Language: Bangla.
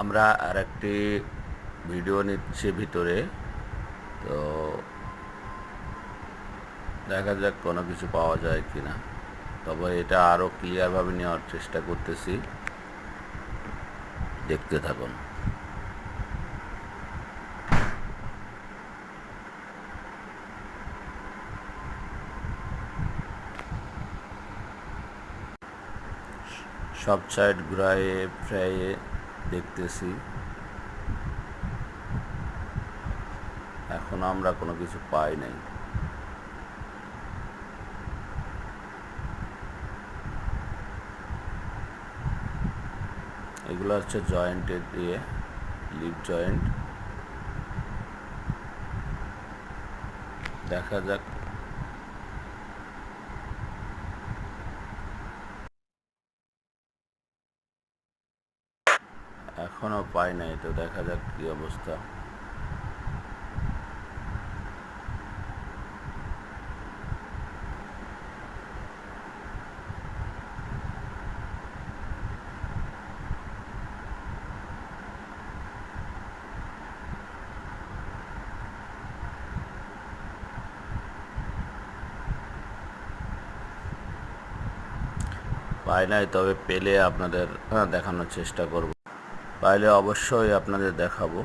আমরা আরেকটি ভিডিও নিচ্ছি ভিতরে, তো দেখা যাক কোনো কিছু পাওয়া যায় কিনা। তবে এটা আরও ক্লিয়ারভাবে নেওয়ার চেষ্টা করতেছি, দেখতে থাকুন। সব সাইড ঘুরায়ে ফিরায়ে দেখতেছি, এখন আমরা কোনো কিছু পাই নাই। এগুলো হচ্ছে জয়েন্টের দিয়ে, লিভ জয়েন্ট। দেখা যাক। এখনো পাই নাই, তো দেখা যাক কি অবস্থা। পাই নাই, তবে পেলে আপনাদের দেখানোর চেষ্টা করব। পাইলে অবশ্যই আপনাদের দেখাবো।